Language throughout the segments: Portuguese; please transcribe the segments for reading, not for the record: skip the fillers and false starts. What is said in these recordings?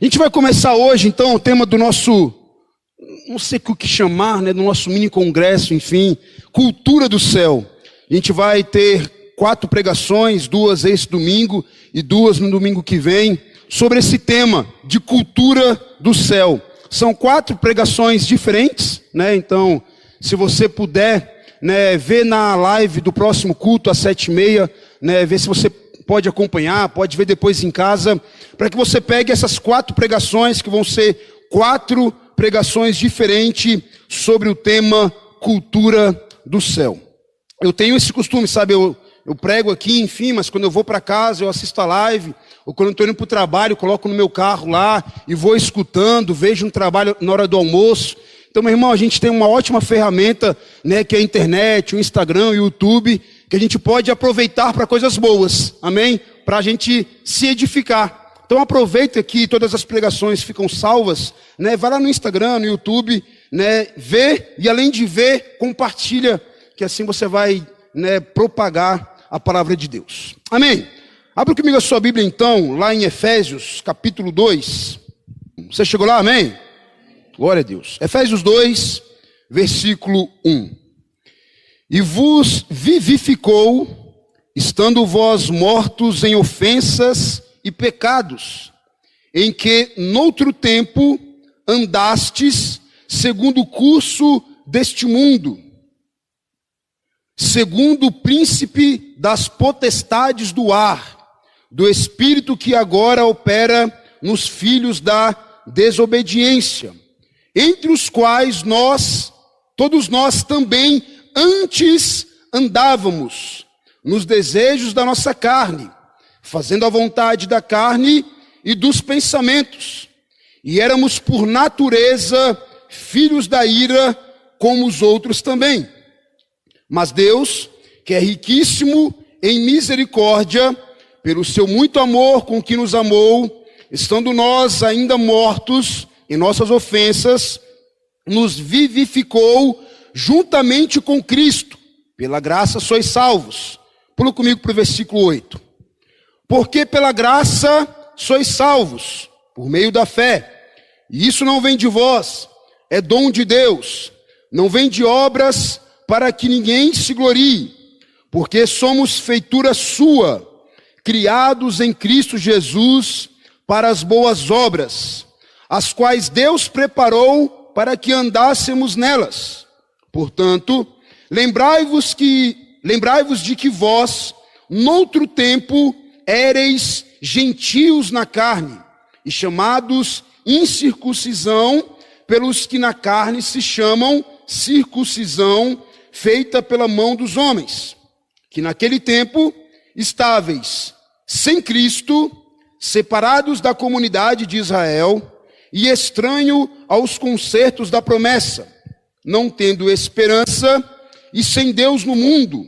A gente vai começar hoje, então, o tema do nosso, não sei o que chamar, né, do nosso mini congresso, enfim, Cultura do Céu. A gente vai ter 4 pregações, 2 esse domingo e 2 no domingo que vem, sobre esse tema de cultura do céu. São 4 pregações diferentes, né? Então, se você puder, né, ver na live do próximo culto às 7h30, né, ver se você pode acompanhar, pode ver depois em casa, para que você pegue essas 4 pregações, que vão ser 4 pregações diferentes sobre o tema cultura do céu. Eu tenho esse costume, sabe, eu prego aqui, enfim, mas quando eu vou para casa, eu assisto a live, ou quando eu estou indo para o trabalho, eu coloco no meu carro lá, e vou escutando, vejo um trabalho na hora do almoço. Então, meu irmão, a gente tem uma ótima ferramenta, né, que é a internet, o Instagram, o YouTube, que a gente pode aproveitar para coisas boas, amém? Para a gente se edificar. Então, aproveita que todas as pregações ficam salvas, né? Vai lá no Instagram, no YouTube, né, vê, e além de ver, compartilha, que assim você vai, né, propagar a palavra de Deus. Amém? Abra comigo a sua Bíblia então, lá em Efésios, capítulo 2. Você chegou lá, amém? Glória a Deus. Efésios 2, versículo 1. E vos vivificou, estando vós mortos em ofensas e pecados, em que noutro tempo andastes segundo o curso deste mundo, segundo o príncipe das potestades do ar, do espírito que agora opera nos filhos da desobediência, entre os quais todos nós também antes andávamos, nos desejos da nossa carne, fazendo a vontade da carne e dos pensamentos, e éramos por natureza filhos da ira, como os outros também. Mas Deus, que é riquíssimo em misericórdia, pelo seu muito amor com que nos amou, estando nós ainda mortos em nossas ofensas, nos vivificou juntamente com Cristo. Pela graça sois salvos. Pula comigo para o versículo 8. Porque pela graça sois salvos, por meio da fé. E isso não vem de vós, é dom de Deus. Não vem de obras, para que ninguém se glorie, porque somos feitura sua, criados em Cristo Jesus para as boas obras, as quais Deus preparou para que andássemos nelas. Portanto, lembrai-vos de que vós, noutro tempo, éreis gentios na carne, e chamados incircuncisão, pelos que na carne se chamam circuncisão, feita pela mão dos homens, que naquele tempo estáveis sem Cristo, separados da comunidade de Israel e estranho aos concertos da promessa, não tendo esperança e sem Deus no mundo.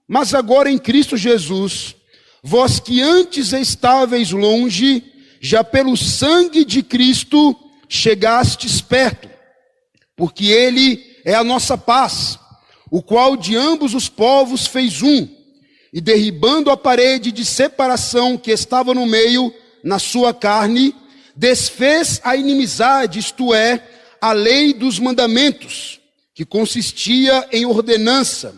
Mas agora em Cristo Jesus, vós que antes estáveis longe, já pelo sangue de Cristo chegastes perto, porque Ele é a nossa paz, o qual de ambos os povos fez um, e derribando a parede de separação que estava no meio, na sua carne, desfez a inimizade, isto é, a lei dos mandamentos, que consistia em ordenança,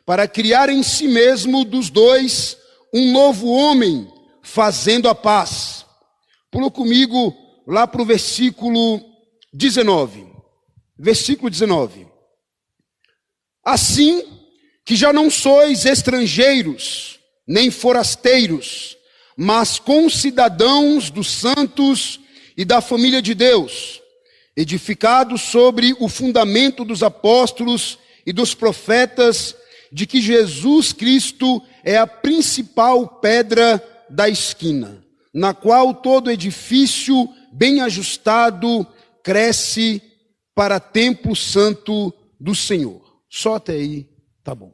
para criar em si mesmo dos dois um novo homem, fazendo a paz. Pula comigo lá para o versículo 19. Versículo 19. Assim que já não sois estrangeiros, nem forasteiros, mas concidadãos dos santos e da família de Deus, edificados sobre o fundamento dos apóstolos e dos profetas, de que Jesus Cristo é a principal pedra da esquina, na qual todo edifício bem ajustado cresce para templo santo do Senhor. Só até aí, tá bom.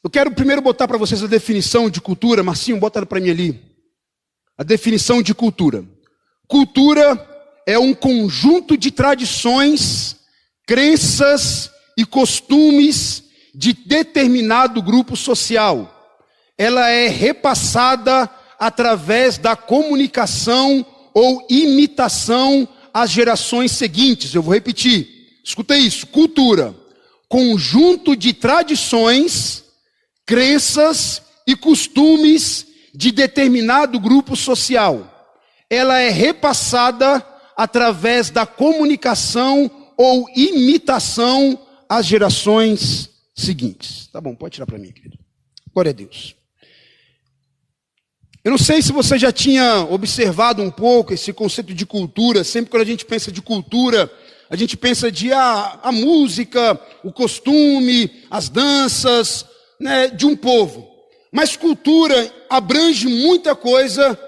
Eu quero primeiro botar para vocês a definição de cultura. Marcinho, bota para mim ali. A definição de cultura. Cultura é um conjunto de tradições, crenças e costumes de determinado grupo social. Ela é repassada através da comunicação ou imitação às gerações seguintes. Eu vou repetir. Escuta isso. Cultura: conjunto de tradições, crenças e costumes de determinado grupo social. Ela é repassada através da comunicação ou imitação às gerações seguintes. Tá bom, pode tirar para mim, querido. Glória a Deus. Eu não sei se você já tinha observado um pouco esse conceito de cultura. Sempre quando a gente pensa de cultura, a gente pensa de a música, o costume, as danças, né, de um povo. Mas cultura abrange muita coisa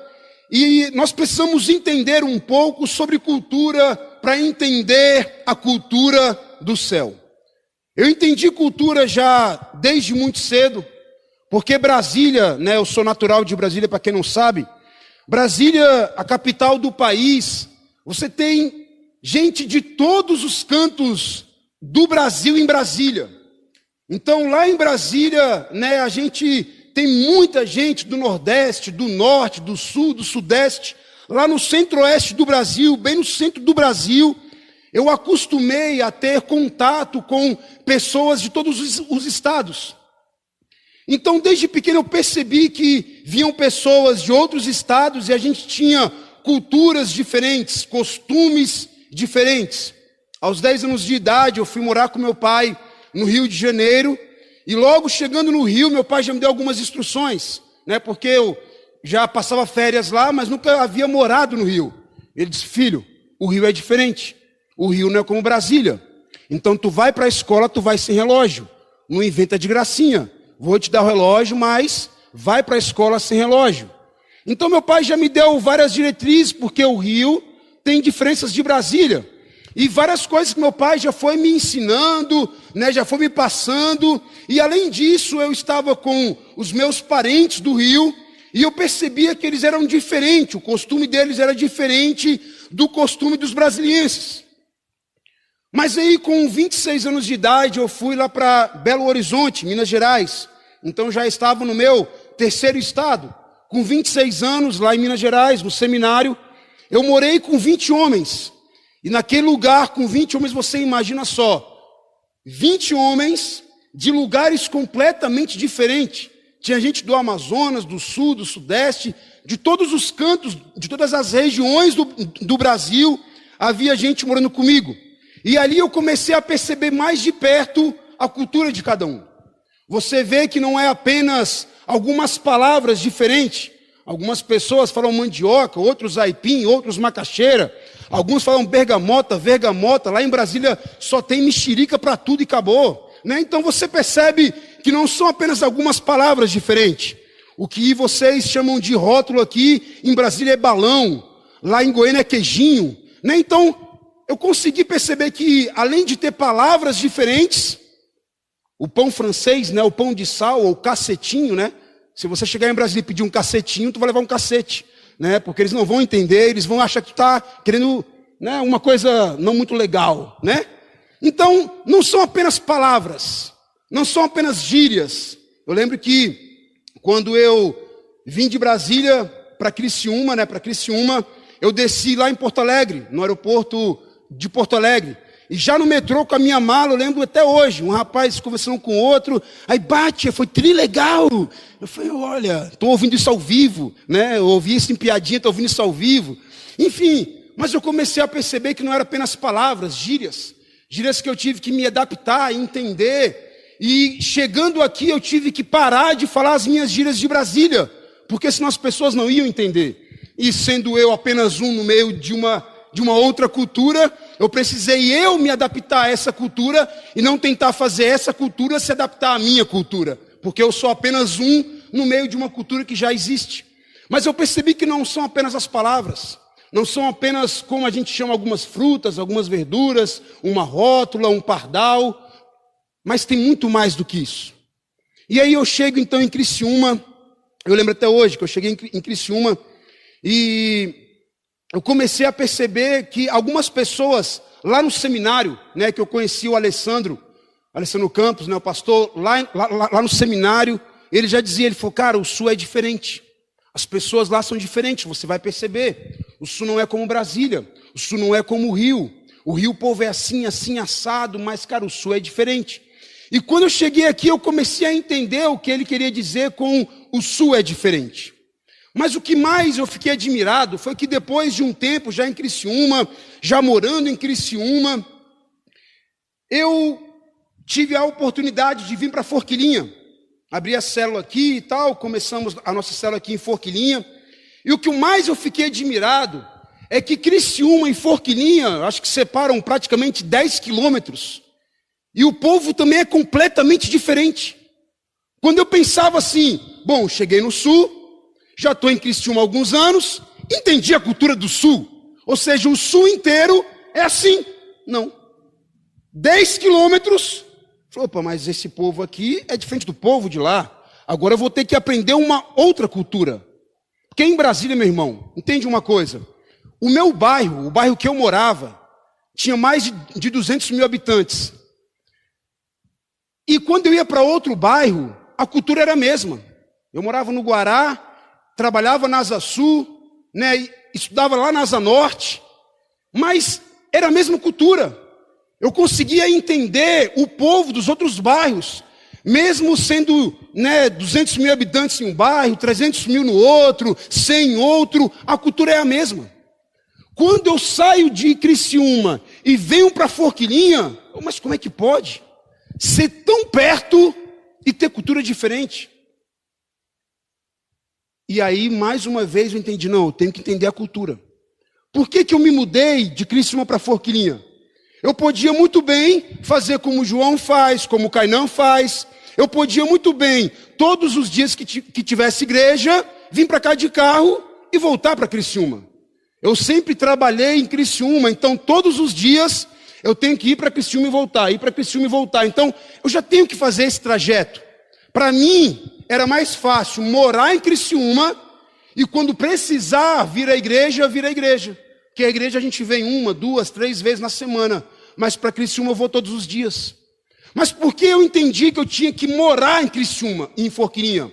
e nós precisamos entender um pouco sobre cultura para entender a cultura do céu. Eu entendi cultura já desde muito cedo, porque Brasília, né, eu sou natural de Brasília, para quem não sabe. Brasília, a capital do país, você tem gente de todos os cantos do Brasil em Brasília. Então lá em Brasília, né, a gente tem muita gente do Nordeste, do Norte, do Sul, do Sudeste. Lá no Centro-Oeste do Brasil, bem no centro do Brasil, eu acostumei a ter contato com pessoas de todos os estados. Então, desde pequeno eu percebi que vinham pessoas de outros estados e a gente tinha culturas diferentes, costumes diferentes. Aos 10 anos de idade, eu fui morar com meu pai no Rio de Janeiro. E logo chegando no Rio, meu pai já me deu algumas instruções, né? Porque eu já passava férias lá, mas nunca havia morado no Rio. Ele disse: filho, o Rio é diferente. O Rio não é como Brasília. Então tu vai para a escola, tu vai sem relógio. Não inventa de gracinha. Vou te dar o relógio, mas vai para a escola sem relógio. Então meu pai já me deu várias diretrizes, porque o Rio tem diferenças de Brasília. E várias coisas que meu pai já foi me ensinando, né, já foi me passando. E além disso, eu estava com os meus parentes do Rio, e eu percebia que eles eram diferentes, o costume deles era diferente do costume dos brasilienses. Mas aí, com 26 anos de idade, eu fui lá para Belo Horizonte, Minas Gerais. Então já estava no meu terceiro estado. Com 26 anos, lá em Minas Gerais, no seminário, eu morei com 20 homens. E naquele lugar, com 20 homens, você imagina só, 20 homens de lugares completamente diferentes. Tinha gente do Amazonas, do Sul, do Sudeste, de todos os cantos, de todas as regiões do Brasil, havia gente morando comigo. E ali eu comecei a perceber mais de perto a cultura de cada um. Você vê que não é apenas algumas palavras diferentes. Algumas pessoas falam mandioca, outros aipim, outros macaxeira. Alguns falam bergamota, vergamota. Lá em Brasília só tem mexerica para tudo e acabou, né? Então você percebe que não são apenas algumas palavras diferentes. O que vocês chamam de rótulo aqui, em Brasília é balão. Lá em Goiânia é queijinho, né? Então eu consegui perceber que, além de ter palavras diferentes, o pão francês, né, o pão de sal, ou cacetinho, né? Se você chegar em Brasília e pedir um cacetinho, tu vai levar um cacete, né? Porque eles não vão entender, eles vão achar que tu está querendo, né, uma coisa não muito legal, né? Então, não são apenas palavras, não são apenas gírias. Eu lembro que, quando eu vim de Brasília para Criciúma, né, eu desci lá em Porto Alegre, no aeroporto de Porto Alegre. E já no metrô com a minha mala, eu lembro até hoje, um rapaz conversando com outro, aí bate, foi trilegal. Eu falei, olha, estou ouvindo isso ao vivo, né? Eu ouvi isso em piadinha, estou ouvindo isso ao vivo. Enfim, mas eu comecei a perceber que não era apenas palavras, gírias que eu tive que me adaptar, entender. E chegando aqui, eu tive que parar de falar as minhas gírias de Brasília, porque senão as pessoas não iam entender. E sendo eu apenas um no meio de uma outra cultura, eu precisei me adaptar a essa cultura e não tentar fazer essa cultura se adaptar à minha cultura, porque eu sou apenas um no meio de uma cultura que já existe. Mas eu percebi que não são apenas as palavras, não são apenas como a gente chama algumas frutas, algumas verduras, uma rótula, um pardal, mas tem muito mais do que isso. E aí eu chego então em Criciúma, eu lembro até hoje que eu cheguei em Criciúma e eu comecei a perceber que algumas pessoas lá no seminário, né, que eu conheci o Alessandro Campos, né, o pastor, lá no seminário, ele falou, cara, o Sul é diferente. As pessoas lá são diferentes, você vai perceber. O Sul não é como Brasília, o Sul não é como o Rio. O Rio, o povo é assim, assim, assado, mas, cara, o Sul é diferente. E quando eu cheguei aqui, eu comecei a entender o que ele queria dizer com o Sul é diferente. Mas o que mais eu fiquei admirado foi que depois de um tempo, já em Criciúma, já morando em Criciúma, eu tive a oportunidade de vir para Forquilinha. Abri a célula aqui e tal, começamos a nossa célula aqui em Forquilinha. E o que mais eu fiquei admirado é que Criciúma e Forquilinha, acho que separam praticamente 10 quilômetros. E o povo também é completamente diferente. Quando eu pensava assim, bom, cheguei no Sul, já estou em Criciúma há alguns anos, entendi a cultura do Sul. Ou seja, o Sul inteiro é assim. Não. 10 quilômetros. Opa, mas esse povo aqui é diferente do povo de lá. Agora eu vou ter que aprender uma outra cultura. Porque em Brasília, meu irmão, entende uma coisa? O meu bairro, o bairro que eu morava, tinha mais de 200 mil habitantes. E quando eu ia para outro bairro, a cultura era a mesma. Eu morava no Guará, trabalhava na Asa Sul, né, estudava lá na Asa Norte, mas era a mesma cultura. Eu conseguia entender o povo dos outros bairros, mesmo sendo 200 mil habitantes em um bairro, 300 mil no outro, 100 em outro, a cultura é a mesma. Quando eu saio de Criciúma e venho para Forquilinha, mas como é que pode ser tão perto e ter cultura diferente? E aí, mais uma vez, eu entendi, não, eu tenho que entender a cultura. Por que eu me mudei de Criciúma para Forquilinha? Eu podia muito bem fazer como o João faz, como o Cainã faz. Eu podia muito bem, todos os dias que tivesse igreja, vir para cá de carro e voltar para Criciúma. Eu sempre trabalhei em Criciúma, então todos os dias eu tenho que ir para Criciúma e voltar, ir para Criciúma e voltar. Então eu já tenho que fazer esse trajeto. Para mim, era mais fácil morar em Criciúma e quando precisar vir à igreja, vir à igreja. Porque a igreja a gente vem 1, 2, 3 vezes na semana, mas para Criciúma eu vou todos os dias. Mas por que eu entendi que eu tinha que morar em Criciúma, em Forquilinha?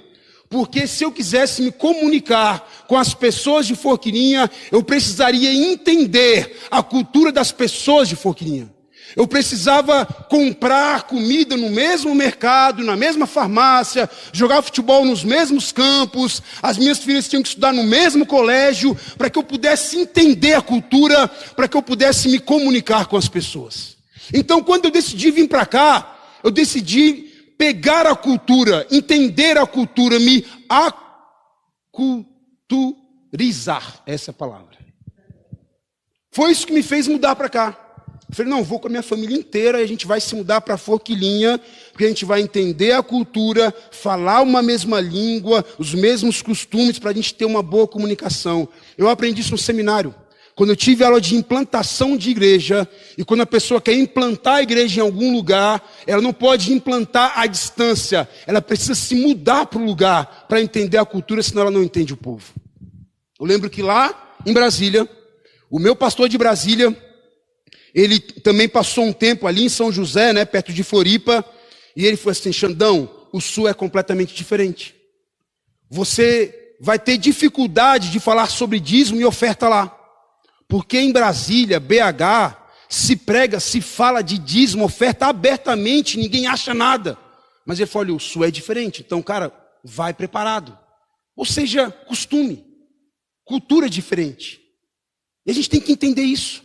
Porque se eu quisesse me comunicar com as pessoas de Forquilinha, eu precisaria entender a cultura das pessoas de Forquilinha. Eu precisava comprar comida no mesmo mercado, na mesma farmácia, jogar futebol nos mesmos campos, as minhas filhas tinham que estudar no mesmo colégio, para que eu pudesse entender a cultura, para que eu pudesse me comunicar com as pessoas. Então, quando eu decidi vir para cá, eu decidi pegar a cultura, entender a cultura, me aculturizar, essa é a palavra. Foi isso que me fez mudar para cá. Eu falei, não, vou com a minha família inteira e a gente vai se mudar para Forquilinha, porque a gente vai entender a cultura, falar uma mesma língua, os mesmos costumes, para a gente ter uma boa comunicação. Eu aprendi isso no seminário. Quando eu tive aula de implantação de igreja, e quando a pessoa quer implantar a igreja em algum lugar, ela não pode implantar à distância, ela precisa se mudar para o lugar, para entender a cultura, senão ela não entende o povo. Eu lembro que lá em Brasília, o meu pastor de Brasília, ele também passou um tempo ali em São José, né, perto de Floripa, e ele falou assim, Xandão, o Sul é completamente diferente. Você vai ter dificuldade de falar sobre dízimo e oferta lá. Porque em Brasília, BH, se prega, se fala de dízimo, oferta abertamente, ninguém acha nada. Mas ele falou, olha, o Sul é diferente, então, cara, vai preparado. Ou seja, costume, cultura diferente. E a gente tem que entender isso.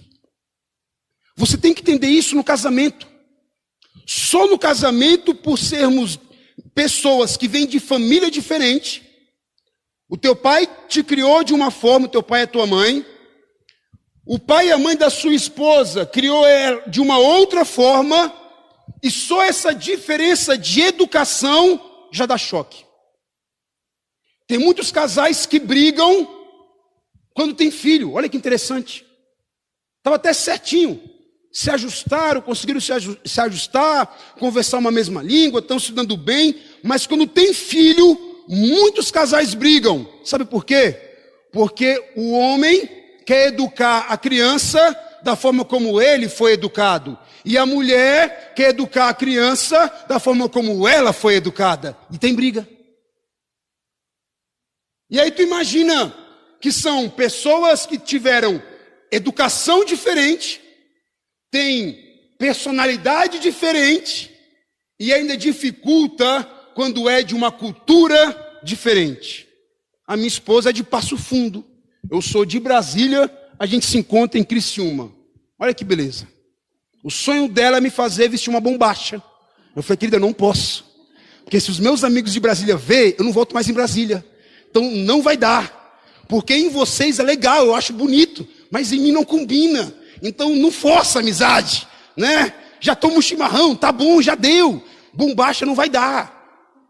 Você tem que entender isso no casamento. Só no casamento, por sermos pessoas que vêm de família diferente, o teu pai te criou de uma forma, o teu pai é tua mãe, o pai e a mãe da sua esposa criou ela de uma outra forma, e só essa diferença de educação já dá choque. Tem muitos casais que brigam quando tem filho, olha que interessante. Estava até certinho. Se ajustaram, conseguiram se ajustar, conversar uma mesma língua, estão se dando bem, mas quando tem filho, muitos casais brigam. Sabe por quê? Porque o homem quer educar a criança da forma como ele foi educado, e a mulher quer educar a criança da forma como ela foi educada, e tem briga. E aí tu imagina, que são pessoas que tiveram educação diferente, têm personalidade diferente e ainda dificulta quando é de uma cultura diferente. A minha esposa é de Passo Fundo, eu sou de Brasília, a gente se encontra em Criciúma. Olha que beleza. O sonho dela é me fazer vestir uma bombacha. Eu falei, querida, eu não posso. Porque se os meus amigos de Brasília verem, eu não volto mais em Brasília. Então não vai dar. Porque em vocês é legal, eu acho bonito. Mas em mim não combina. Então não força a amizade, né? Já tomo chimarrão, tá bom, já deu. Bombacha não vai dar.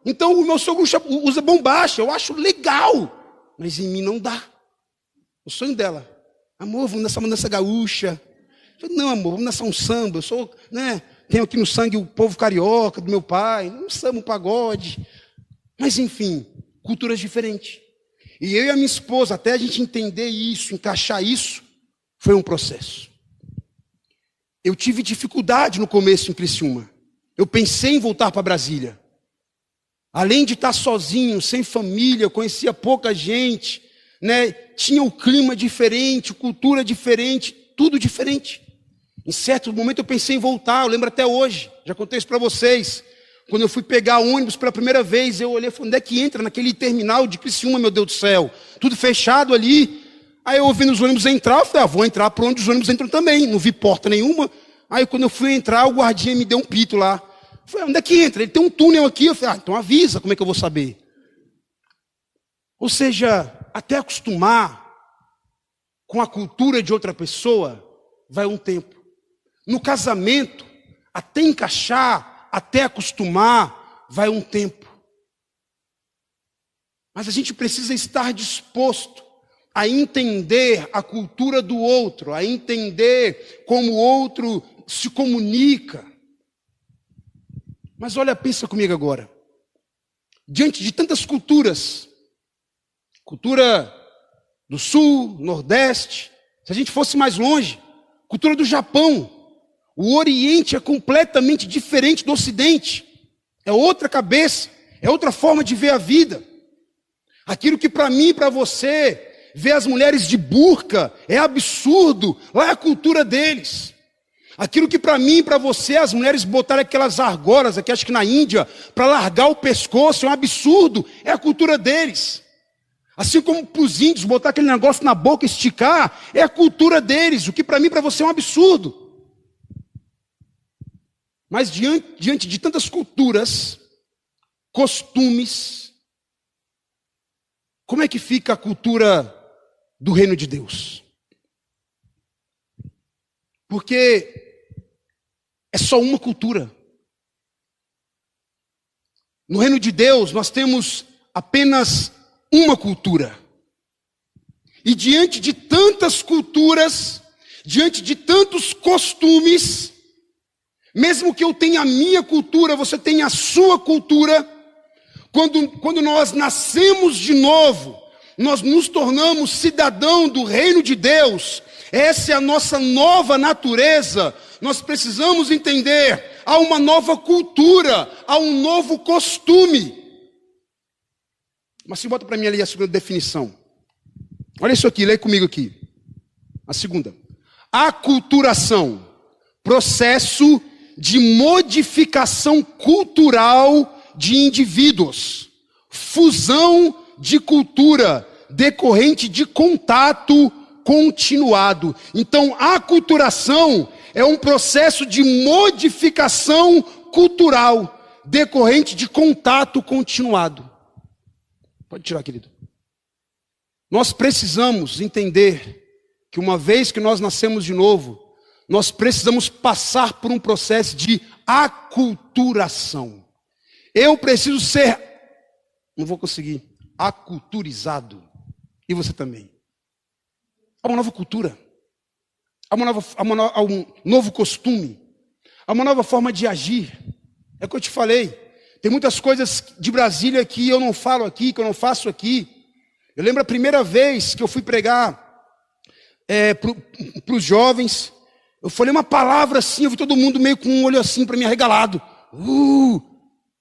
Então o meu sogro usa bombacha, eu acho legal. Mas em mim não dá. O sonho dela, amor, vamos nessa gaúcha. Eu falei, não, amor, vamos dançar um samba. Eu sou, né? Tenho aqui no sangue o povo carioca do meu pai, um samba, um pagode. Mas enfim, culturas diferentes. E eu e a minha esposa, até a gente entender isso, encaixar isso, foi um processo. Eu tive dificuldade no começo em Criciúma. Eu pensei em voltar para Brasília. Além de estar sozinho, sem família, conhecia pouca gente, né? Tinha um clima diferente, cultura diferente, tudo diferente. Em certo momento eu pensei em voltar, eu lembro até hoje, já contei isso para vocês. Quando eu fui pegar ônibus pela primeira vez, eu olhei e falei, onde é que entra naquele terminal de Criciúma, meu Deus do céu? Tudo fechado ali. Aí eu ouvindo os ônibus entrar, eu falei, vou entrar por onde os ônibus entram também. Não vi porta nenhuma. Aí quando eu fui entrar, o guardinha me deu um pito lá. Eu falei, onde é que entra? Ele tem um túnel aqui. Eu falei, então avisa, como é que eu vou saber? Ou seja, até acostumar com a cultura de outra pessoa, vai um tempo. No casamento, até encaixar, até acostumar, vai um tempo. Mas a gente precisa estar disposto a entender a cultura do outro, a entender como o outro se comunica. Mas olha, pensa comigo agora. Diante de tantas culturas, cultura do Sul, Nordeste, se a gente fosse mais longe, cultura do Japão, o Oriente é completamente diferente do Ocidente. É outra cabeça, é outra forma de ver a vida. Aquilo que para mim e para você, ver as mulheres de burca é absurdo, lá é a cultura deles. Aquilo que para mim e para você, as mulheres botarem aquelas argolas, aqui acho que na Índia, para largar o pescoço, é um absurdo, é a cultura deles. Assim como para os índios, botar aquele negócio na boca, esticar, é a cultura deles, o que para mim e para você é um absurdo. Mas diante de tantas culturas, costumes, como é que fica a cultura do reino de Deus? Porque é só uma cultura. No reino de Deus, nós temos apenas uma cultura. E diante de tantas culturas, diante de tantos costumes, mesmo que eu tenha a minha cultura, você tenha a sua cultura, quando nós nascemos de novo, nós nos tornamos cidadão do reino de Deus, essa é a nossa nova natureza, nós precisamos entender, há uma nova cultura, há um novo costume. Mas se bota para mim ali a segunda definição. Olha isso aqui, lê comigo aqui. A segunda. Aculturação, processo de modificação cultural de indivíduos, fusão de cultura decorrente de contato continuado. Então, a aculturação é um processo de modificação cultural decorrente de contato continuado. Pode tirar, querido. Nós precisamos entender que uma vez que nós nascemos de novo, nós precisamos passar por um processo de aculturação. Eu preciso ser, não vou conseguir, aculturizado. E você também. Há uma nova cultura. Há um novo costume. Há uma nova forma de agir. É o que eu te falei. Tem muitas coisas de Brasília que eu não falo aqui, que eu não faço aqui. Eu lembro a primeira vez que eu fui pregar para os jovens. Eu falei uma palavra assim, eu vi todo mundo meio com um olho assim para mim arregalado. Eu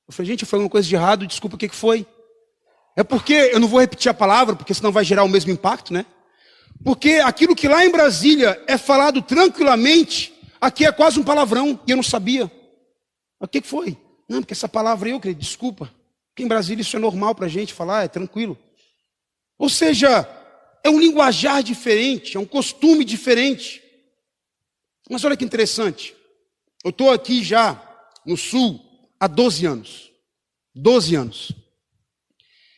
falei, gente, eu falei alguma coisa de errado, desculpa, o que foi? É porque, eu não vou repetir a palavra, porque senão vai gerar o mesmo impacto, né? Porque aquilo que lá em Brasília é falado tranquilamente, aqui é quase um palavrão, e eu não sabia. O que foi? Não, porque essa palavra eu, querido, desculpa. Porque em Brasília isso é normal para a gente falar, é tranquilo. Ou seja, é um linguajar diferente, é um costume diferente. Mas olha que interessante. Eu estou aqui já no Sul há 12 anos. 12 anos.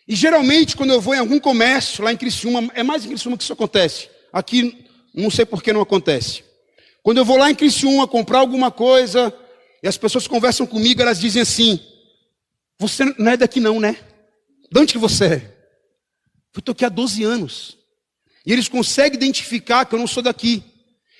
E geralmente quando eu vou em algum comércio lá em Criciúma, é mais em Criciúma que isso acontece. Aqui não sei por que não acontece. Quando eu vou lá em Criciúma comprar alguma coisa, e as pessoas conversam comigo, elas dizem assim: você não é daqui não, né? De onde que você é? Eu estou aqui há 12 anos. E eles conseguem identificar que eu não sou daqui.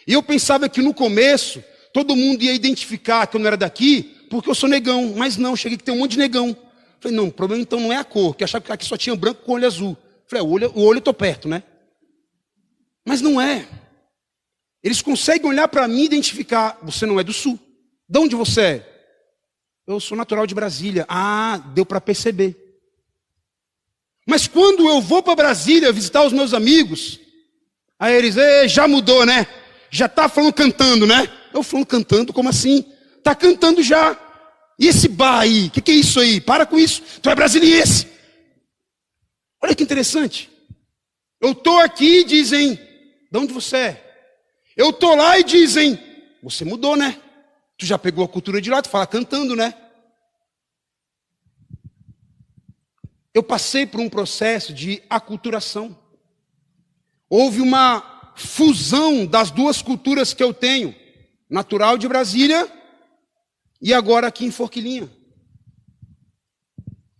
E eu pensava que no começo, todo mundo ia identificar que eu não era daqui, porque eu sou negão. Mas não, cheguei que tem um monte de negão. Falei, não, o problema então não é a cor, que eu achava que aqui só tinha branco com olho azul. Falei, o olho eu estou perto, né? Mas não é. Eles conseguem olhar para mim e identificar, você não é do Sul. De onde você é? Eu sou natural de Brasília. Ah, deu para perceber. Mas quando eu vou para Brasília visitar os meus amigos, aí eles, já mudou, né? Já está falando cantando, né? Eu falando cantando, como assim? Está cantando já. E esse bar aí? O que é isso aí? Para com isso. Tu é brasiliense. Olha que interessante. Eu estou aqui e dizem, de onde você é? Eu estou lá e dizem, você mudou, né? Tu já pegou a cultura de lá, tu fala cantando, né? Eu passei por um processo de aculturação. Houve uma fusão das duas culturas que eu tenho, natural de Brasília e agora aqui em Forquilinha.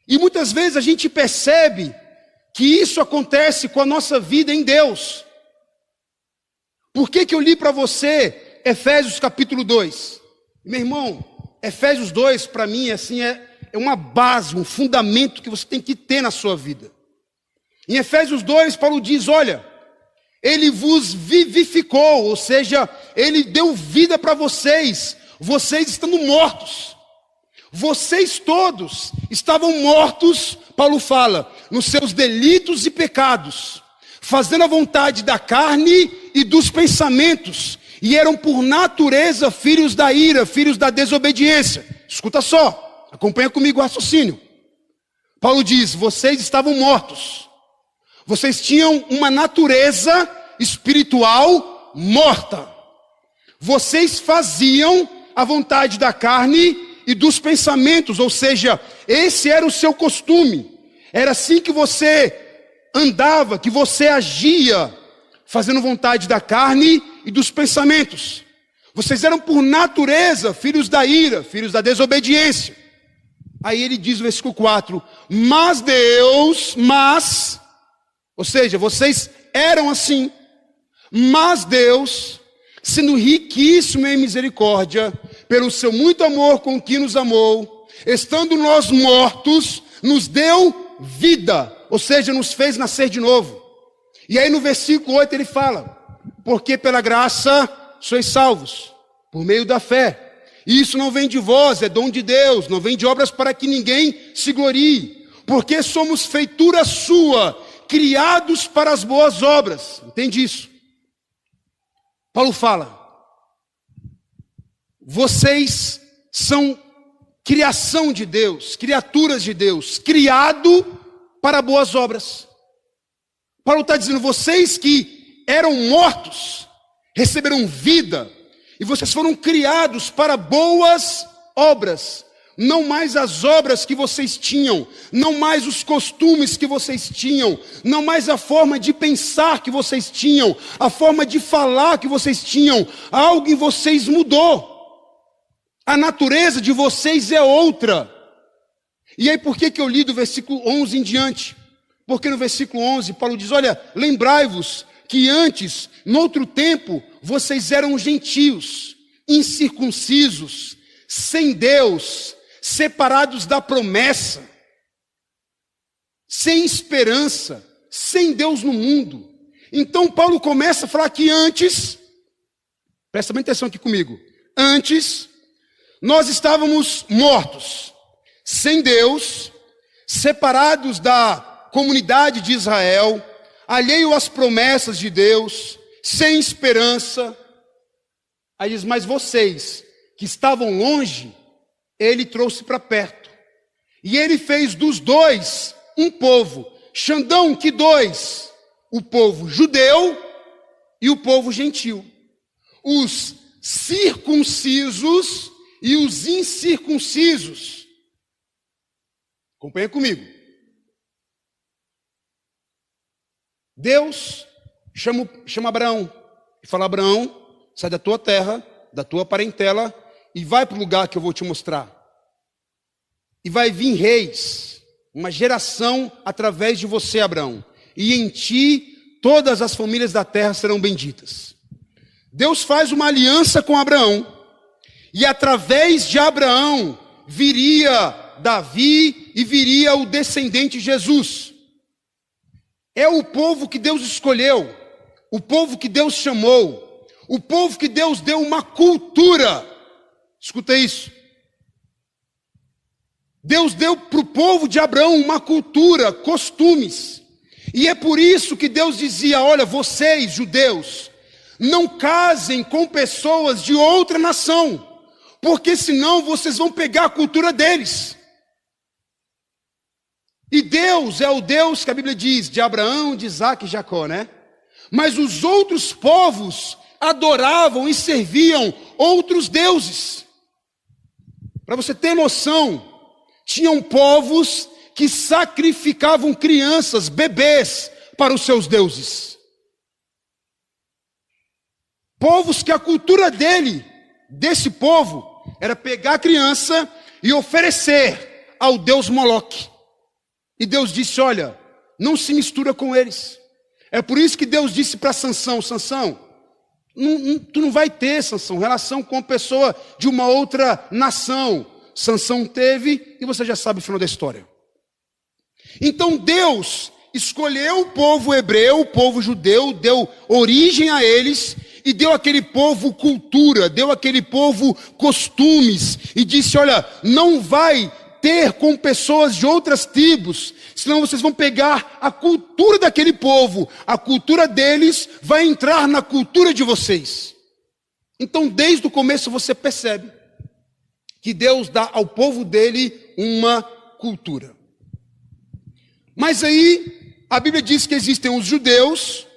E muitas vezes a gente percebe que isso acontece com a nossa vida em Deus. Por que eu li para você Efésios capítulo 2? Meu irmão, Efésios 2 para mim assim é uma base, um fundamento que você tem que ter na sua vida. Em Efésios 2, Paulo diz, olha, ele vos vivificou, ou seja, ele deu vida para vocês, vocês estando mortos. Vocês todos estavam mortos, Paulo fala, nos seus delitos e pecados, fazendo a vontade da carne e dos pensamentos, e eram por natureza filhos da ira, filhos da desobediência. Escuta só, acompanha comigo o raciocínio. Paulo diz, vocês estavam mortos. Vocês tinham uma natureza espiritual morta. Vocês faziam a vontade da carne e dos pensamentos, ou seja, esse era o seu costume. Era assim que você andava, que você agia, fazendo vontade da carne e dos pensamentos. Vocês eram por natureza filhos da ira, filhos da desobediência. Aí ele diz no versículo 4, mas Deus, ou seja, vocês eram assim, mas Deus, sendo riquíssimo em misericórdia, pelo seu muito amor com que nos amou, estando nós mortos, nos deu vida, ou seja, nos fez nascer de novo. E aí no versículo 8 ele fala, porque pela graça sois salvos, por meio da fé. E isso não vem de vós, é dom de Deus, não vem de obras para que ninguém se glorie, porque somos feitura sua, criados para as boas obras. Entende isso? Paulo fala, vocês são criação de Deus, criaturas de Deus, criado para boas obras. Paulo está dizendo, vocês que eram mortos, receberam vida, e vocês foram criados para boas obras, não mais as obras que vocês tinham, não mais os costumes que vocês tinham, não mais a forma de pensar que vocês tinham, a forma de falar que vocês tinham, algo em vocês mudou, a natureza de vocês é outra. E aí por que eu li do versículo 11 em diante? Porque no versículo 11 Paulo diz, olha, lembrai-vos que antes, no outro tempo, vocês eram gentios, incircuncisos, sem Deus, separados da promessa, sem esperança, sem Deus no mundo. Então Paulo começa a falar que antes, presta bem atenção aqui comigo, antes nós estávamos mortos, sem Deus, separados da comunidade de Israel, alheio às promessas de Deus, sem esperança. Aí diz, mas vocês que estavam longe, ele trouxe para perto. E ele fez dos dois um povo. Xandão, que dois? O povo judeu e o povo gentil. Os circuncisos e os incircuncisos. Acompanha comigo. Deus chama Abraão e fala, Abraão, sai da tua terra, da tua parentela e vai para o lugar que eu vou te mostrar. E vai vir reis, uma geração através de você, Abraão. E em ti todas as famílias da terra serão benditas. Deus faz uma aliança com Abraão. E através de Abraão viria Davi e viria o descendente Jesus. É o povo que Deus escolheu, o povo que Deus chamou, o povo que Deus deu uma cultura. Escuta isso. Deus deu para o povo de Abraão uma cultura, costumes. E é por isso que Deus dizia, olha, vocês, judeus, não casem com pessoas de outra nação, porque senão vocês vão pegar a cultura deles. E Deus é o Deus que a Bíblia diz, de Abraão, de Isaac e Jacó, né? Mas os outros povos adoravam e serviam outros deuses. Para você ter noção, tinham povos que sacrificavam crianças, bebês, para os seus deuses. Povos que a cultura desse povo, era pegar a criança e oferecer ao deus Moloque. E Deus disse, olha, não se mistura com eles. É por isso que Deus disse para Sansão, Sansão, tu não vai ter, Sansão, relação com uma pessoa de uma outra nação. Sansão teve, e você já sabe o final da história. Então Deus escolheu o povo hebreu, o povo judeu, deu origem a eles, e deu àquele povo cultura, deu àquele povo costumes, e disse, olha, não vai ter com pessoas de outras tribos, senão vocês vão pegar a cultura daquele povo, a cultura deles vai entrar na cultura de vocês. Então desde o começo você percebe que Deus dá ao povo dele uma cultura. Mas aí a Bíblia diz que existem os judeus,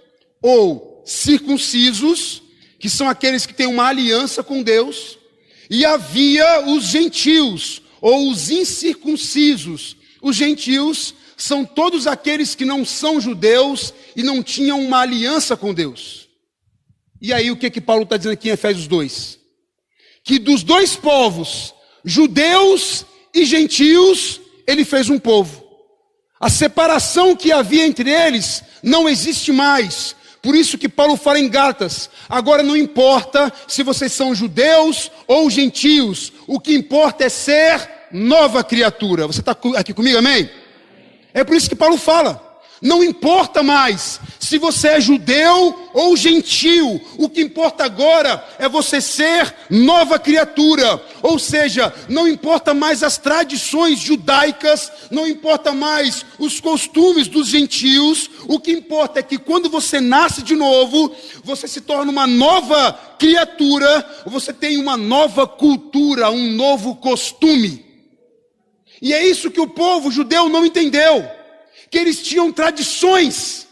ou circuncisos, que são aqueles que têm uma aliança com Deus, e havia os gentios, ou os incircuncisos. Os gentios são todos aqueles que não são judeus e não tinham uma aliança com Deus. E aí o que Paulo está dizendo aqui em Efésios 2? Que dos dois povos, judeus e gentios, ele fez um povo. A separação que havia entre eles não existe mais. Por isso que Paulo fala em Gálatas, agora não importa se vocês são judeus ou gentios, o que importa é ser nova criatura. Você está aqui comigo, amém? É por isso que Paulo fala, não importa mais se você é judeu ou gentio, o que importa agora é você ser nova criatura. Ou seja, não importa mais as tradições judaicas, não importa mais os costumes dos gentios, o que importa é que quando você nasce de novo, você se torna uma nova criatura, você tem uma nova cultura, um novo costume. E é isso que o povo judeu não entendeu, que eles tinham tradições.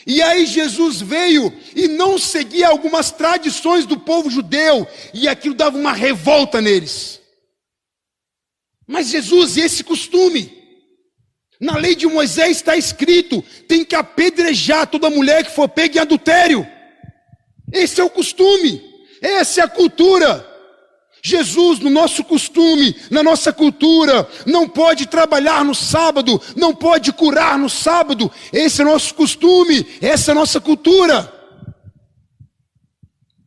E aí Jesus veio e não seguia algumas tradições do povo judeu, e aquilo dava uma revolta neles. Mas Jesus, e esse costume? Na lei de Moisés está escrito, tem que apedrejar toda mulher que for pega em adultério. Esse é o costume, essa é a cultura. Jesus, no nosso costume, na nossa cultura, não pode trabalhar no sábado, não pode curar no sábado. Esse é o nosso costume, essa é a nossa cultura.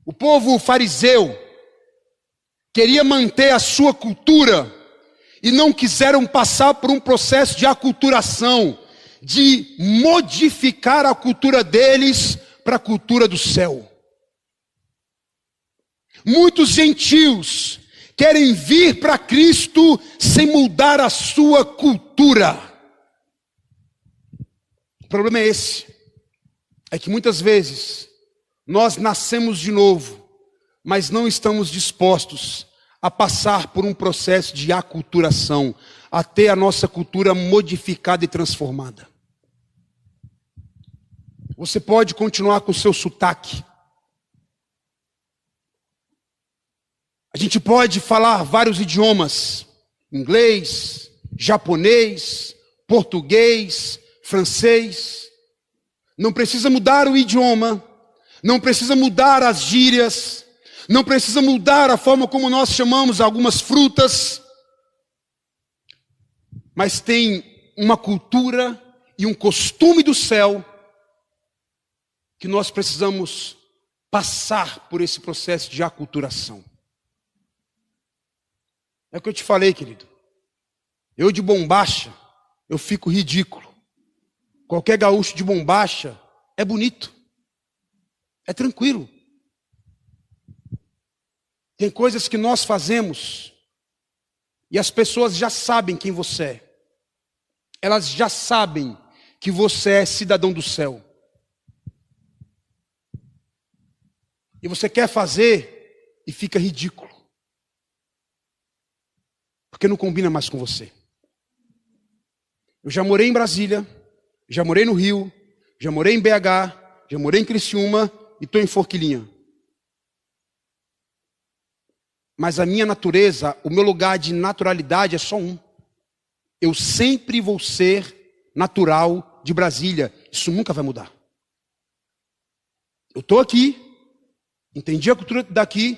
O povo fariseu queria manter a sua cultura e não quiseram passar por um processo de aculturação, de modificar a cultura deles para a cultura do céu. Muitos gentios querem vir para Cristo sem mudar a sua cultura. problema é esse. É que muitas vezes nós nascemos de novo, mas não estamos dispostos a passar por um processo de aculturação, a ter a nossa cultura modificada e transformada. Você pode continuar com o seu sotaque. A gente pode falar vários idiomas: inglês, japonês, português, francês. Não precisa mudar o idioma, não precisa mudar as gírias, não precisa mudar a forma como nós chamamos algumas frutas. Mas tem uma cultura e um costume do céu que nós precisamos passar por esse processo de aculturação. É o que eu te falei, querido. Eu de bombacha, eu fico ridículo. Qualquer gaúcho de bombacha é bonito. É tranquilo. Tem coisas que nós fazemos e as pessoas já sabem quem você é. Elas já sabem que você é cidadão do céu. E você quer fazer e fica ridículo. Porque não combina mais com você. Eu já morei em Brasília, já morei no Rio, já morei em BH, já morei em Criciúma e estou em Forquilinha. Mas a minha natureza, o meu lugar de naturalidade é só um. Eu sempre vou ser natural de Brasília. Isso nunca vai mudar. Eu estou aqui, entendi a cultura daqui.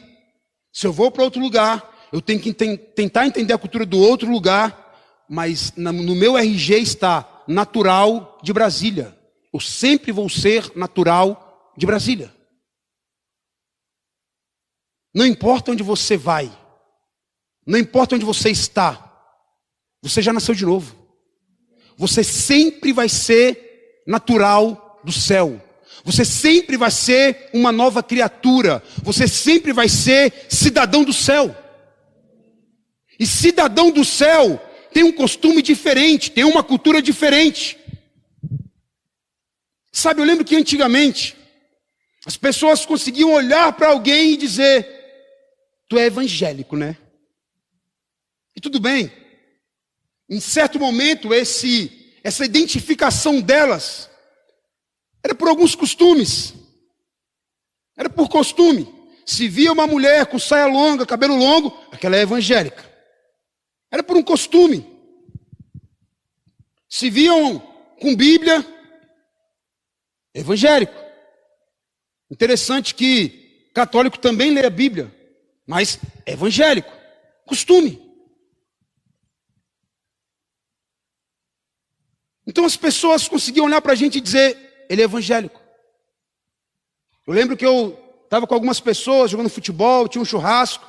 Se eu vou para outro lugar, eu tenho que tentar entender a cultura do outro lugar, mas no meu RG está natural de Brasília. Eu sempre vou ser natural de Brasília. Não importa onde você vai, não importa onde você está, você já nasceu de novo. Você sempre vai ser natural do céu. Você sempre vai ser uma nova criatura. Você sempre vai ser cidadão do céu. E cidadão do céu tem um costume diferente, tem uma cultura diferente. Sabe, eu lembro que antigamente as pessoas conseguiam olhar para alguém e dizer: tu é evangélico, né? E tudo bem. Em certo momento, essa identificação delas era por alguns costumes. Era por costume. Se via uma mulher com saia longa, cabelo longo, aquela é evangélica. Era por um costume. Se viam com Bíblia, evangélico. Interessante que católico também lê a Bíblia, mas evangélico. Costume. Então as pessoas conseguiam olhar para a gente e dizer: ele é evangélico. Eu lembro que eu estava com algumas pessoas jogando futebol, tinha um churrasco,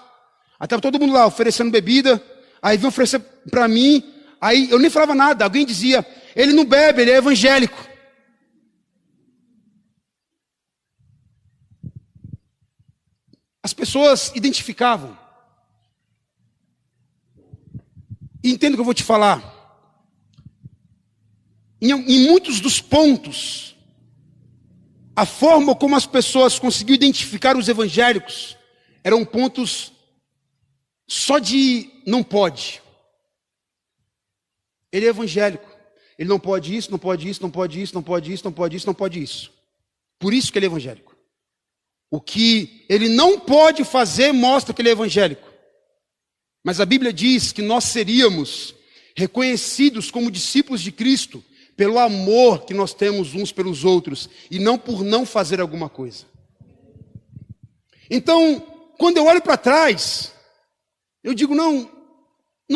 aí estava todo mundo lá oferecendo bebida, aí vinham oferecer para mim, aí eu nem falava nada, alguém dizia: ele não bebe, ele é evangélico. As pessoas identificavam. E entendo o que eu vou te falar. Em muitos dos pontos, a forma como as pessoas conseguiam identificar os evangélicos eram pontos só de não pode. Ele é evangélico. Ele não pode isso, não pode isso, não pode isso, não pode isso, não pode isso, não pode isso. Por isso que ele é evangélico. O que ele não pode fazer mostra que ele é evangélico. Mas a Bíblia diz que nós seríamos reconhecidos como discípulos de Cristo pelo amor que nós temos uns pelos outros, e não por não fazer alguma coisa. Então, quando eu olho para trás, eu digo: não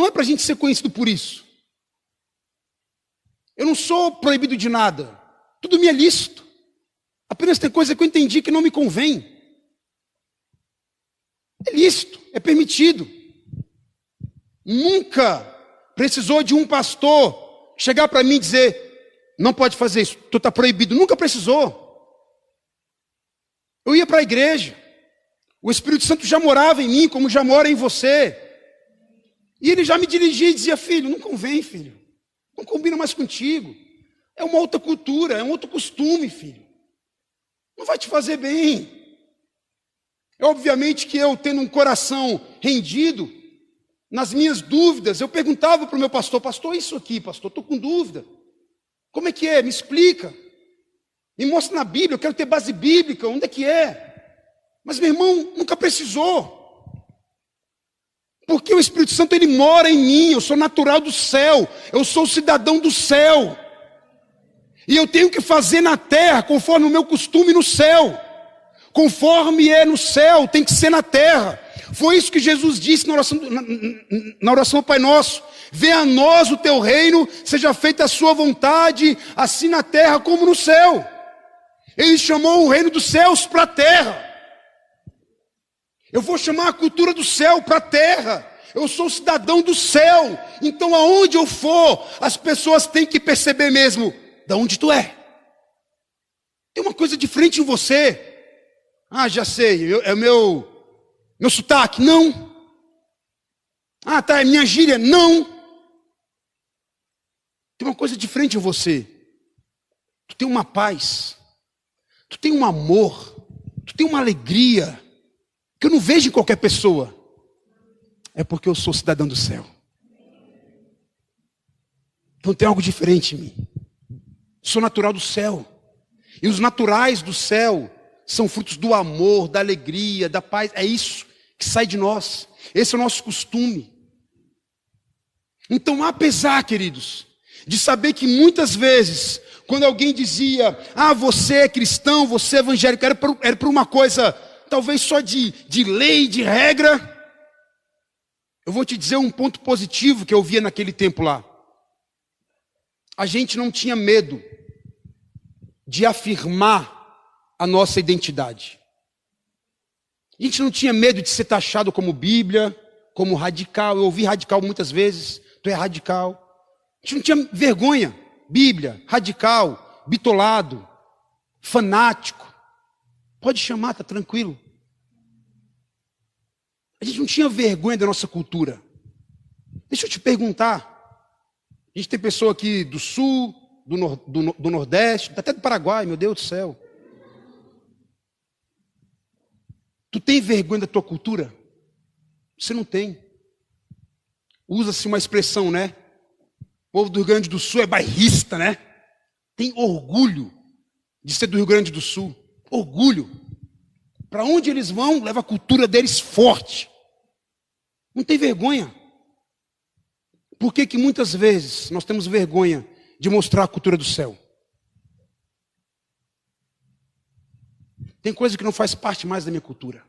é para a gente ser conhecido por isso. Eu não sou proibido de nada, tudo me é lícito. Apenas tem coisa que eu entendi que não me convém. É lícito, é permitido. Nunca precisou de um pastor chegar para mim e dizer: não pode fazer isso, tu está proibido. Nunca precisou. Eu ia para a igreja, o Espírito Santo já morava em mim, como já mora em você, e ele já me dirigia e dizia: filho, não convém, filho, não combina mais contigo, É uma outra cultura, é um outro costume, filho. Não vai te fazer bem. É obviamente que eu, tendo um coração rendido, nas minhas dúvidas, eu perguntava para o meu pastor, isso aqui, pastor, estou com dúvida. Como é que é? Me explica. Me mostra na Bíblia, eu quero ter base bíblica, onde é que é? Mas meu irmão, nunca precisou. Porque o Espírito Santo, ele mora em mim, eu sou natural do céu, eu sou cidadão do céu. E eu tenho que fazer na terra, conforme o meu costume no céu. Conforme é no céu, tem que ser na terra. Foi isso que Jesus disse na oração do Pai Nosso. Venha a nós o teu reino, seja feita a sua vontade, assim na terra como no céu. Ele chamou o reino dos céus para a terra. Eu vou chamar a cultura do céu para a terra. Eu sou cidadão do céu. Então aonde eu for, as pessoas têm que perceber mesmo de onde tu é. Tem uma coisa diferente em você. Ah, já sei, é o meu sotaque. Não. Ah, tá, é minha gíria. Não. Tem uma coisa diferente em você. Tu tem uma paz. Tu tem um amor. Tu tem uma alegria que eu não vejo em qualquer pessoa. É porque eu sou cidadão do céu. Então tem algo diferente em mim. Sou natural do céu. E os naturais do céu são frutos do amor, da alegria, da paz. É isso que sai de nós. Esse é o nosso costume. Então, apesar, queridos, de saber que muitas vezes, quando alguém dizia, ah, você é cristão, você é evangélico, era por uma coisa, talvez só de lei, de regra. Eu vou te dizer um ponto positivo que eu via naquele tempo lá. A gente não tinha medo de afirmar a nossa identidade. A gente não tinha medo de ser taxado como Bíblia, como radical. Eu ouvi radical muitas vezes, tu é radical. A gente não tinha vergonha. Bíblia, radical, bitolado, fanático. Pode chamar, tá tranquilo. A gente não tinha vergonha da nossa cultura. Deixa eu te perguntar. A gente tem pessoa aqui do Sul, do Nordeste, até do Paraguai, meu Deus do céu. Tu tem vergonha da tua cultura? Você não tem. Usa-se uma expressão, né? O povo do Rio Grande do Sul é bairrista, né? Tem orgulho de ser do Rio Grande do Sul. Orgulho. Para onde eles vão, leva a cultura deles forte. Não tem vergonha. Por que que muitas vezes nós temos vergonha de mostrar a cultura do céu? Tem coisa que não faz parte mais da minha cultura.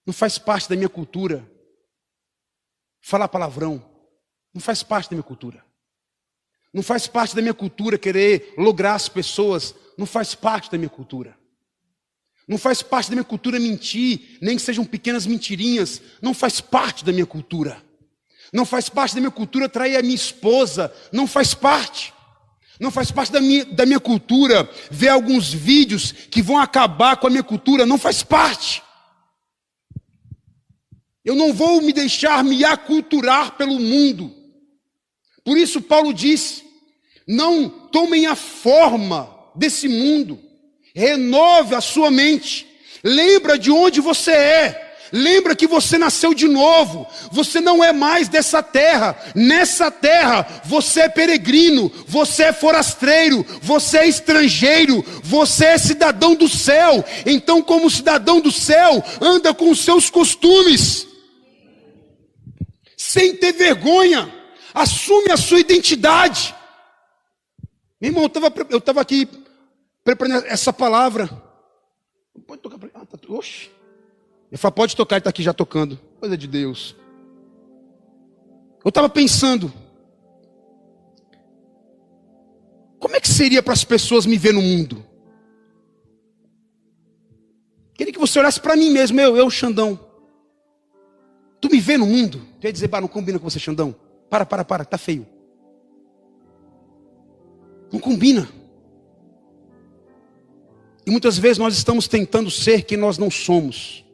Não faz parte da minha cultura falar palavrão. Não faz parte da minha cultura. Não faz parte da minha cultura querer lograr as pessoas. Não faz parte da minha cultura. Não faz parte da minha cultura mentir, nem que sejam pequenas mentirinhas. Não faz parte da minha cultura. Não faz parte da minha cultura trair a minha esposa. Não faz parte. Não faz parte da minha cultura ver alguns vídeos que vão acabar com a minha cultura. Não faz parte. Eu não vou me deixar me aculturar pelo mundo. Por isso Paulo disse, não tomem a forma desse mundo. Renove a sua mente. Lembra de onde você é. Lembra que você nasceu de novo. Você não é mais dessa terra. Nessa terra você é peregrino. Você é forasteiro. Você é estrangeiro. Você é cidadão do céu. Então, como cidadão do céu, anda com os seus costumes. Sem ter vergonha. Assume a sua identidade. Meu irmão, eu estava aqui preparando essa palavra. Pode tocar para ele. Oxe. Ele falou, pode tocar, ele está aqui já tocando. Coisa de Deus. Eu estava pensando, como é que seria para as pessoas me ver no mundo? Queria que você olhasse para mim mesmo, eu, Xandão. Tu me vê no mundo? Tu ia dizer, não combina com você, Xandão. Para, tá feio. Não combina. E muitas vezes nós estamos tentando ser quem nós não somos.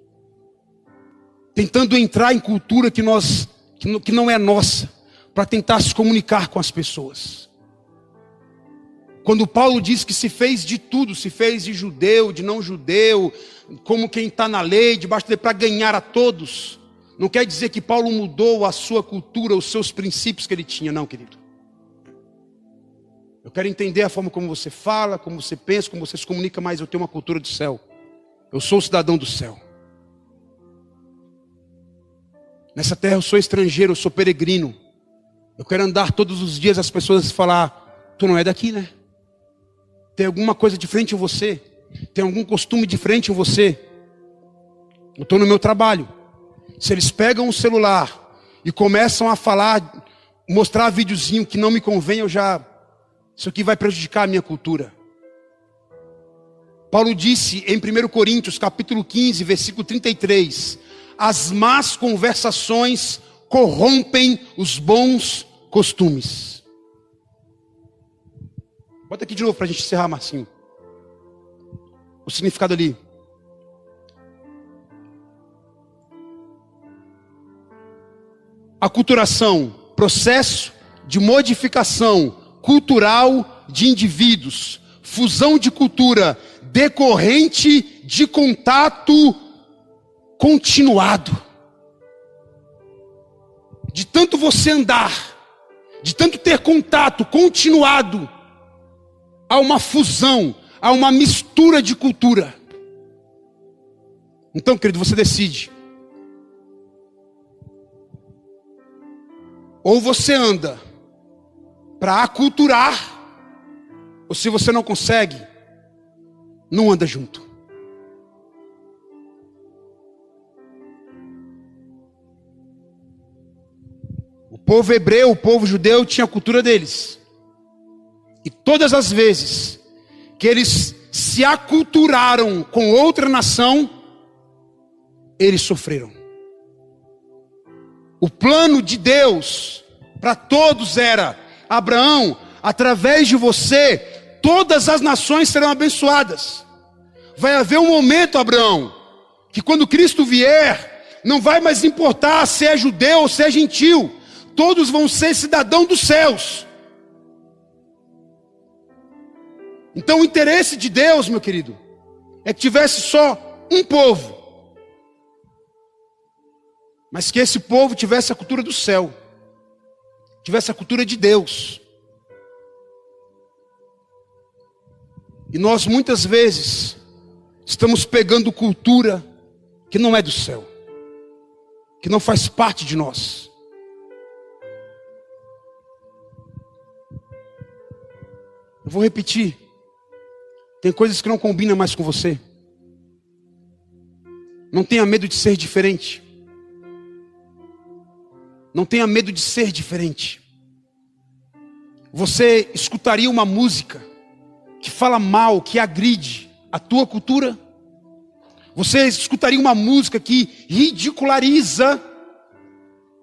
Tentando entrar em cultura que não é nossa. para tentar se comunicar com as pessoas. Quando Paulo diz que se fez de tudo, se fez de judeu, de não judeu, como quem está na lei, debaixo da lei, para ganhar a todos, não quer dizer que Paulo mudou a sua cultura, os seus princípios que ele tinha, não, querido. Eu quero entender a forma como você fala, como você pensa, como você se comunica, mas eu tenho uma cultura do céu. Eu sou cidadão do céu. Nessa terra eu sou estrangeiro, eu sou peregrino. Eu quero andar todos os dias, as pessoas falar, tu não é daqui, né? Tem alguma coisa diferente em você? Tem algum costume diferente em você? Eu estou no meu trabalho. Se eles pegam o celular e começam a falar, mostrar videozinho que não me convém, isso aqui vai prejudicar a minha cultura. Paulo disse em 1 Coríntios, capítulo 15, versículo 33, as más conversações corrompem os bons costumes. Bota aqui de novo para a gente encerrar, Marcinho. O significado ali. Aculturação, processo de modificação cultural de indivíduos, fusão de cultura decorrente de contato continuado. De tanto você andar, de tanto ter contato continuado, há uma fusão, há uma mistura de cultura. Então, querido, você decide. Ou você anda para aculturar, ou se você não consegue, não anda junto. O povo hebreu, o povo judeu tinha a cultura deles. E todas as vezes que eles se aculturaram com outra nação, eles sofreram. O plano de Deus para todos era: Abraão, através de você, todas as nações serão abençoadas. Vai haver um momento, Abraão, que quando Cristo vier, não vai mais importar se é judeu ou se é gentil, todos vão ser cidadãos dos céus. Então o interesse de Deus, meu querido, é que tivesse só um povo, mas que esse povo tivesse a cultura do céu, tivesse a cultura de Deus. E nós muitas vezes estamos pegando cultura que não é do céu, que não faz parte de nós. Eu vou repetir. Tem coisas que não combinam mais com você. Não tenha medo de ser diferente. Não tenha medo de ser diferente. Você escutaria uma música que fala mal, que agride a tua cultura? Você escutaria uma música que ridiculariza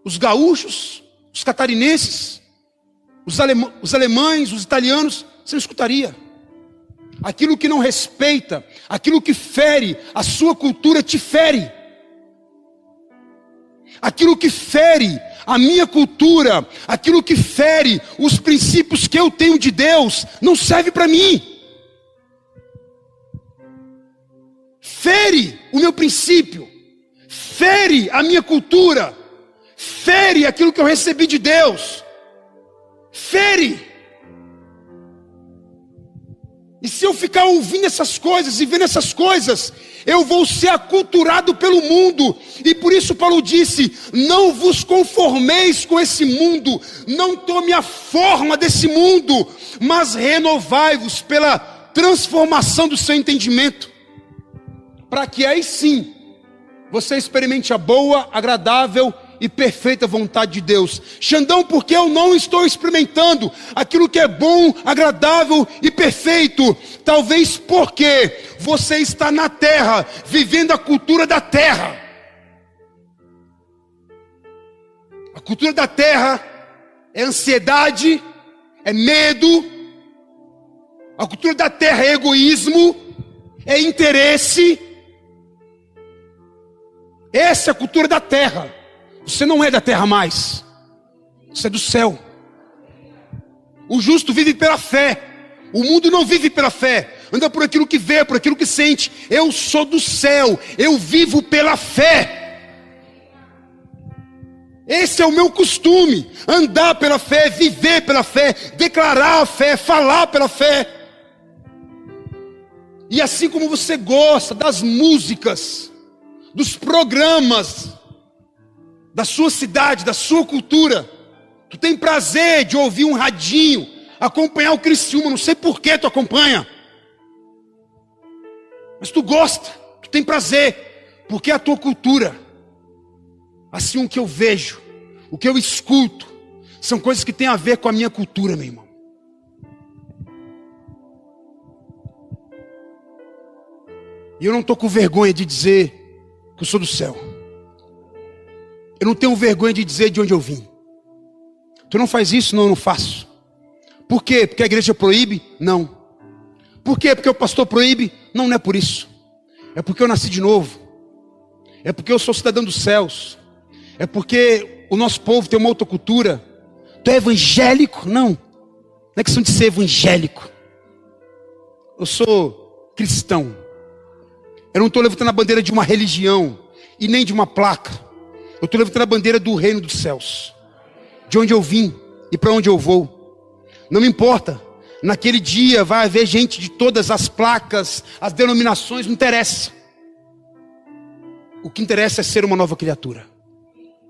os gaúchos, os catarinenses, os alemães, os italianos? Você não escutaria. Aquilo que não respeita, aquilo que fere a sua cultura te fere. Aquilo que fere a minha cultura, aquilo que fere os princípios que eu tenho de Deus, não serve para mim. Fere o meu princípio, fere a minha cultura, fere aquilo que eu recebi de Deus, fere. E se eu ficar ouvindo essas coisas e vendo essas coisas, eu vou ser aculturado pelo mundo. E por isso Paulo disse: não vos conformeis com esse mundo, não tome a forma desse mundo, mas renovai-vos pela transformação do seu entendimento, para que aí sim você experimente a boa, agradável e perfeita vontade de Deus. Xandão, porque eu não estou experimentando aquilo que é bom, agradável e perfeito? Talvez porque você está na terra, vivendo a cultura da terra. A cultura da terra é ansiedade, é medo. A cultura da terra é egoísmo, é interesse. Essa é a cultura da terra. Você não é da terra mais. Isso é do céu. O justo vive pela fé. O mundo não vive pela fé. Anda por aquilo que vê, por aquilo que sente. Eu sou do céu. Eu vivo pela fé. Esse é o meu costume. Andar pela fé, viver pela fé, declarar a fé, falar pela fé. E assim como você gosta das músicas, dos programas, da sua cidade, da sua cultura, tu tem prazer de ouvir um radinho, acompanhar o Criciúma, não sei por que tu acompanha, mas tu gosta, tu tem prazer, porque é a tua cultura. Assim, o que eu vejo, o que eu escuto, são coisas que têm a ver com a minha cultura, meu irmão. E eu não estou com vergonha de dizer que eu sou do céu. Eu não tenho vergonha de dizer de onde eu vim. Tu não faz isso? Não, eu não faço. Por quê? Porque a igreja proíbe? Não. Por quê? Porque o pastor proíbe? Não, não é por isso. É porque eu nasci de novo. É porque eu sou cidadão dos céus. É porque o nosso povo tem uma outra cultura. Tu é evangélico? Não. Não é questão de ser evangélico. Eu sou cristão. Eu não estou levantando a bandeira de uma religião e nem de uma placa. Eu estou levantando a bandeira do reino dos céus. De onde eu vim e para onde eu vou. Não me importa. Naquele dia vai haver gente de todas as placas, as denominações, não interessa. O que interessa é ser uma nova criatura.